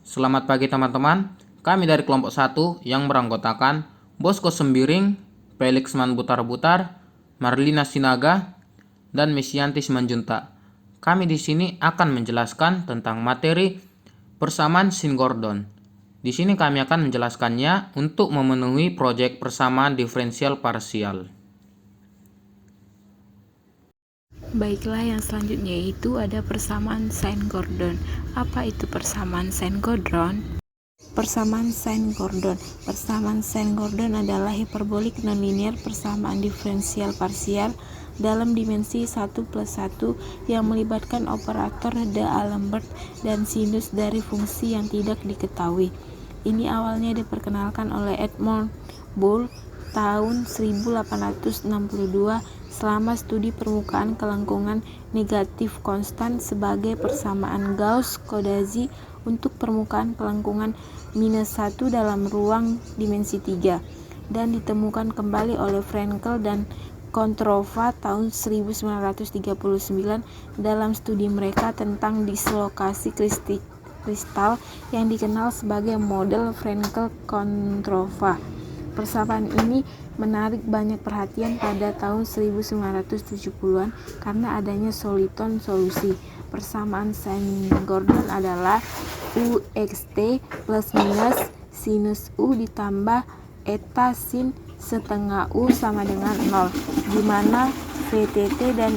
Selamat pagi teman-teman, kami dari kelompok 1 yang beranggotakan Bosco Sembiring, Felix Manbutar-Butar, Marlina Sinaga, dan Mesianti Simanjuntak. Kami di sini akan menjelaskan tentang materi persamaan sin Gordon. Di sini kami akan menjelaskannya untuk memenuhi proyek persamaan diferensial parsial. Baiklah, yang selanjutnya itu ada persamaan sin Gordon. Apa itu persamaan sin Gordon? Persamaan sin Gordon. Persamaan sin Gordon adalah hiperbolik nonlinear persamaan diferensial parsial dalam dimensi 1+1 yang melibatkan operator D'Alembert dan sinus dari fungsi yang tidak diketahui. Ini awalnya diperkenalkan oleh Edmond Boole tahun 1862 selama studi permukaan kelengkungan negatif konstan sebagai persamaan Gauss-Codazzi untuk permukaan kelengkungan -1 dalam ruang dimensi 3, dan ditemukan kembali oleh Frenkel dan Kontrova tahun 1939 dalam studi mereka tentang dislokasi kristal yang dikenal sebagai model Frenkel-Kontrova. Persamaan ini menarik banyak perhatian pada tahun 1970-an karena adanya soliton solusi. Persamaan sin Gordon adalah UXT plus minus sinus U ditambah eta sin setengah U sama dengan 0, di mana VTT dan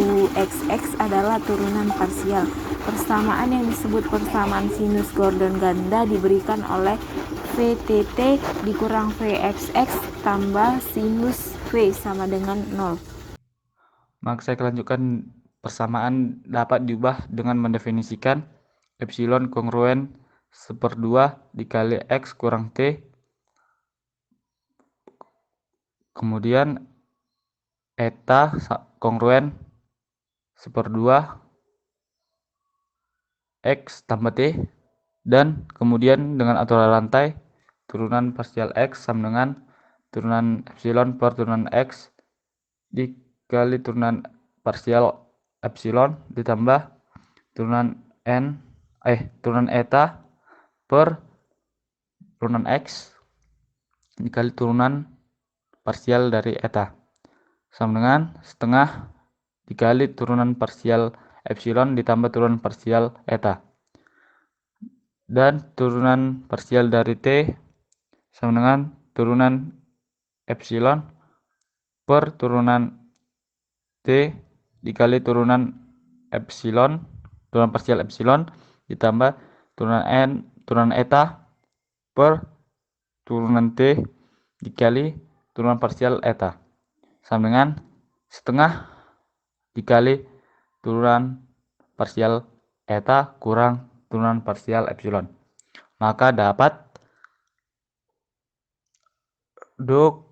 UXX adalah turunan parsial. Persamaan yang disebut persamaan sinus Gordon ganda diberikan oleh VTT dikurang VXX tambah sinus V sama dengan 0. Maka saya lanjutkan, persamaan dapat diubah dengan mendefinisikan epsilon kongruen 1/2 dikali X kurang T, kemudian eta kongruen 1/2 X tambah T, dan kemudian dengan aturan lantai turunan parsial X sama dengan turunan epsilon per turunan X dikali turunan parsial epsilon ditambah turunan turunan eta per turunan X dikali turunan parsial dari eta sama dengan setengah dikali turunan parsial epsilon ditambah turunan parsial eta, dan turunan parsial dari T sama dengan turunan epsilon per turunan T dikali turunan epsilon, turunan parsial epsilon ditambah turunan eta per turunan T dikali turunan parsial eta sama dengan setengah dikali turunan parsial eta kurang turunan parsial epsilon. Maka dapat do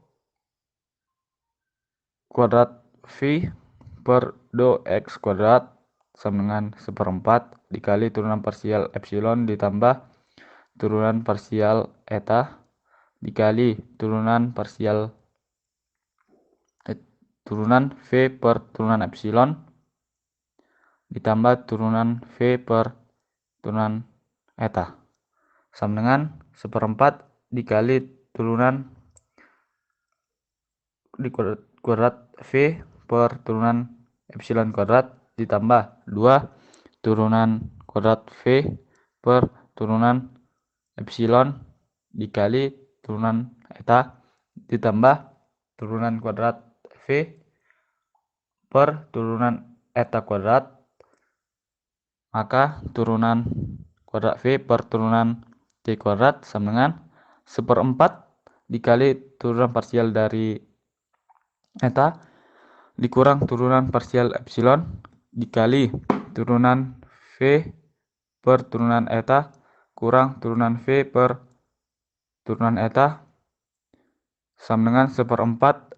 kuadrat V per do X kuadrat sama dengan 1/4 dikali turunan parsial epsilon ditambah turunan parsial eta dikali turunan parsial turunan V per turunan epsilon ditambah turunan V per turunan eta sama dengan 1/4 dikali turunan di kuadrat V per turunan epsilon kuadrat ditambah 2 turunan kuadrat V per turunan epsilon dikali turunan eta ditambah turunan kuadrat V per turunan eta kuadrat, maka turunan kuadrat V per turunan T kuadrat sama dengan 1/4 dikali turunan parsial dari eta dikurang turunan parsial epsilon dikali turunan V per turunan eta kurang turunan V per turunan eta sama dengan 1/4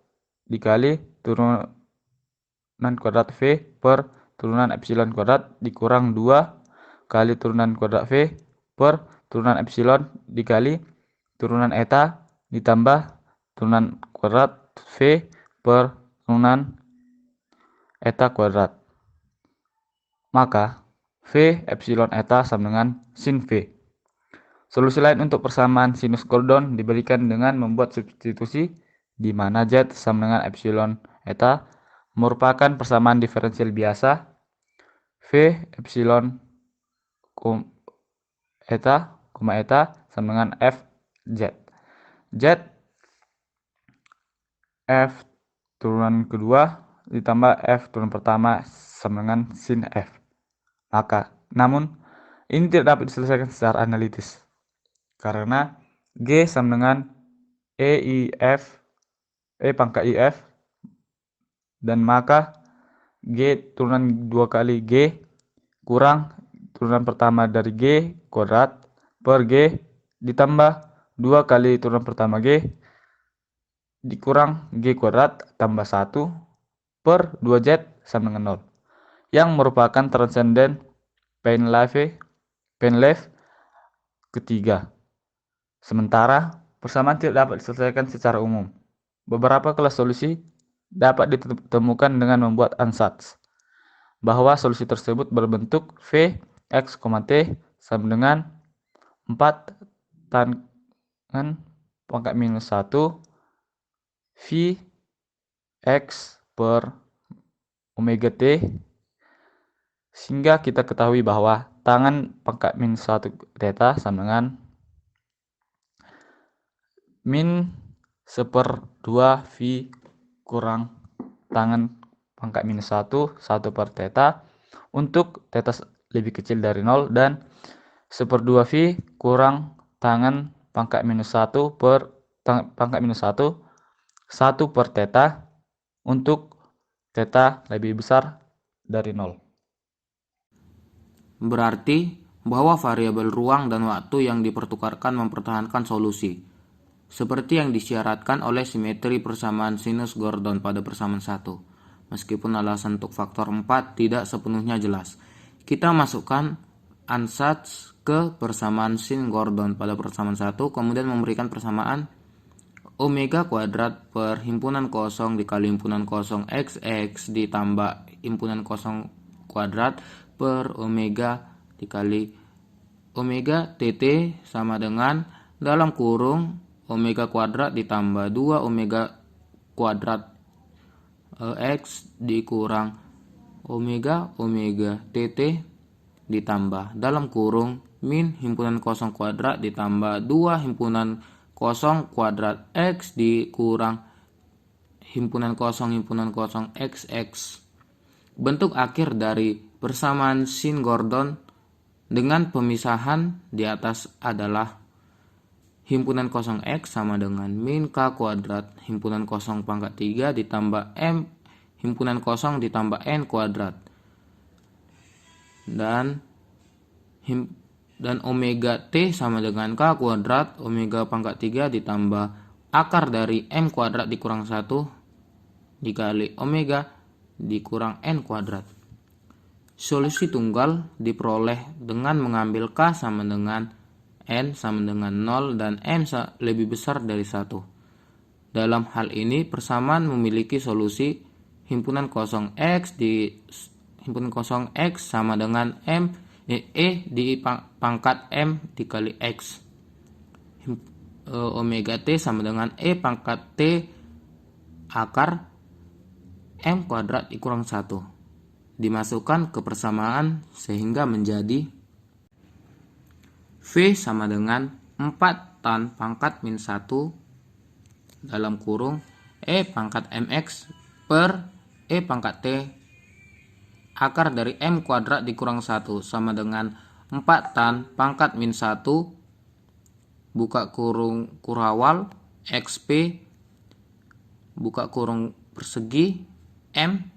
dikali turunan kuadrat V per turunan epsilon kuadrat dikurang 2 kali turunan kuadrat V per turunan epsilon dikali turunan eta ditambah turunan kuadrat V per turunan eta kuadrat. Maka V epsilon eta sama dengan sin V. Solusi lain untuk persamaan sinus Gordon diberikan dengan membuat substitusi di mana Z sama dengan epsilon eta merupakan persamaan diferensial biasa V epsilon eta, sama dengan F Z. Z F turunan kedua ditambah F turunan pertama sama dengan sin F. Namun ini tidak dapat diselesaikan secara analitis karena G sama dengan E pangkat IF, dan maka G turunan 2 kali G kurang turunan pertama dari G kuadrat per G ditambah 2 kali turunan pertama G dikurang G kuadrat tambah 1 per 2Z sama dengan 0 yang merupakan transenden Painlevé ketiga. Sementara persamaan tidak dapat diselesaikan secara umum. Beberapa kelas solusi dapat ditemukan dengan membuat ansatz bahwa solusi tersebut berbentuk V X, T sama dengan 4 tangan pangkat minus 1 V X per omega T, sehingga kita ketahui bahwa tangan pangkat minus 1 theta sama dengan min 1/2 V kurang tangan pangkat minus 1 per theta untuk theta lebih kecil dari 0 dan 1/2 V kurang tangan pangkat minus 1 per pangkat minus 1 per theta untuk theta lebih besar dari 0. Berarti bahwa variabel ruang dan waktu yang dipertukarkan mempertahankan solusi, seperti yang disyaratkan oleh simetri persamaan sinus Gordon pada persamaan 1. Meskipun alasan untuk faktor 4 tidak sepenuhnya jelas, kita masukkan ansatz ke persamaan sin Gordon pada persamaan 1, kemudian memberikan persamaan omega kuadrat per himpunan kosong dikali himpunan kosong XX ditambah himpunan kosong kuadrat per omega dikali omega TT sama dengan dalam kurung omega kuadrat ditambah 2 omega kuadrat X dikurang omega TT ditambah dalam kurung min himpunan kosong kuadrat ditambah 2 himpunan kosong kuadrat X dikurang himpunan kosong XX. Bentuk akhir dari persamaan sin Gordon dengan pemisahan di atas adalah himpunan kosong X sama dengan min K kuadrat himpunan kosong pangkat 3 ditambah M himpunan kosong ditambah N kuadrat dan omega T sama dengan K kuadrat omega pangkat 3 ditambah akar dari M kuadrat dikurang 1 dikali omega dikurang N kuadrat. Solusi tunggal diperoleh dengan mengambil K sama dengan N sama dengan 0 dan M lebih besar dari 1. Dalam hal ini persamaan memiliki solusi himpunan kosong X sama dengan E di pangkat M dikali X. Omega T sama dengan E pangkat T akar M kuadrat dikurang 1. Dimasukkan ke persamaan sehingga menjadi V sama dengan 4 tan pangkat min 1 dalam kurung E pangkat MX per E pangkat T akar dari M kuadrat dikurang 1 sama dengan 4 tan pangkat min 1 buka kurung kurawal XP buka kurung persegi M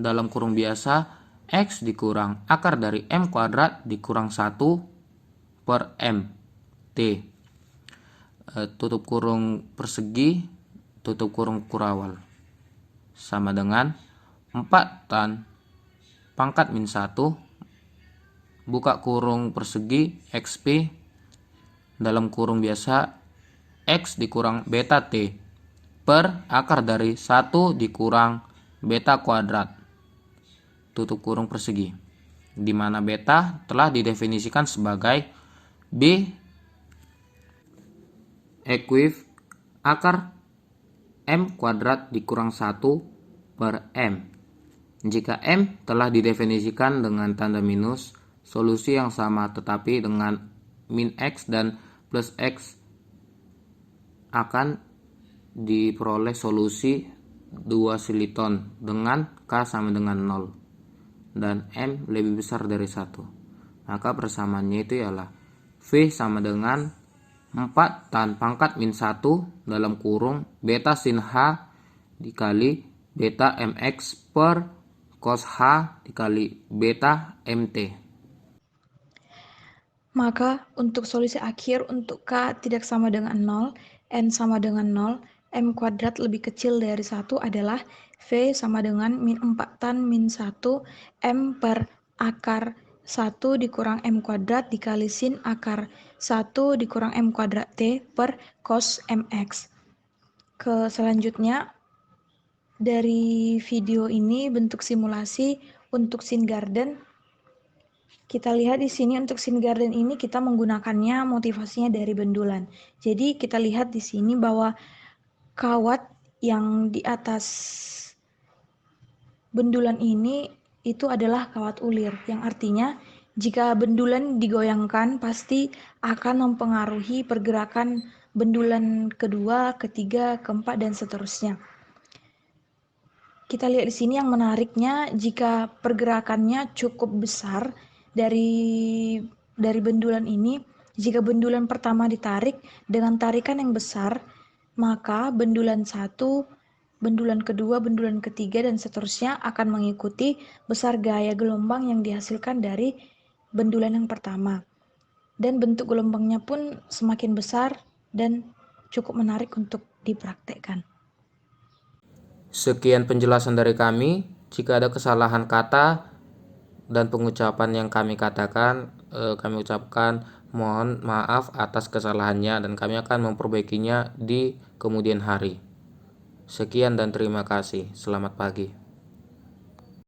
dalam kurung biasa X dikurang akar dari M kuadrat dikurang 1 per M T tutup kurung persegi tutup kurung kurawal sama dengan 4 tan pangkat min 1 buka kurung persegi XP dalam kurung biasa X dikurang beta T per akar dari 1 dikurang beta kuadrat tutup kurung persegi. di mana beta telah didefinisikan sebagai B ekuif akar M kuadrat dikurang 1 per M. Jika M telah didefinisikan dengan tanda minus, solusi yang sama tetapi dengan min X dan plus X akan diperoleh solusi 2 siliton dengan K sama dengan 0 dan M lebih besar dari 1. Maka persamaannya itu ialah V sama dengan 4 tan pangkat min 1 dalam kurung beta sin H dikali beta MX per cos H dikali beta MT. Maka untuk solusi akhir untuk K tidak sama dengan 0, N sama dengan 0, M kuadrat lebih kecil dari 1 adalah V sama dengan min 4 tan min 1 M per akar 1 dikurang M kuadrat dikali sin akar 1 dikurang M kuadrat T per cos MX. Selanjutnya, dari video ini bentuk simulasi untuk sin garden. Kita lihat di sini untuk sin garden ini kita menggunakannya motivasinya dari bendulan. Jadi kita lihat di sini bahwa kawat yang di atas bendulan ini itu adalah kawat ulir, yang artinya jika bendulan digoyangkan pasti akan mempengaruhi pergerakan bendulan kedua, ketiga, keempat, dan seterusnya. Kita lihat di sini yang menariknya, jika pergerakannya cukup besar dari bendulan ini, jika bendulan pertama ditarik dengan tarikan yang besar, maka bendulan satu, bendulan kedua, bendulan ketiga, dan seterusnya akan mengikuti besar gaya gelombang yang dihasilkan dari bendulan yang pertama. Dan bentuk gelombangnya pun semakin besar dan cukup menarik untuk dipraktekkan. Sekian penjelasan dari kami. Jika ada kesalahan kata dan pengucapan yang kami katakan, kami ucapkan mohon maaf atas kesalahannya dan kami akan memperbaikinya di kemudian hari. Sekian dan terima kasih. Selamat pagi.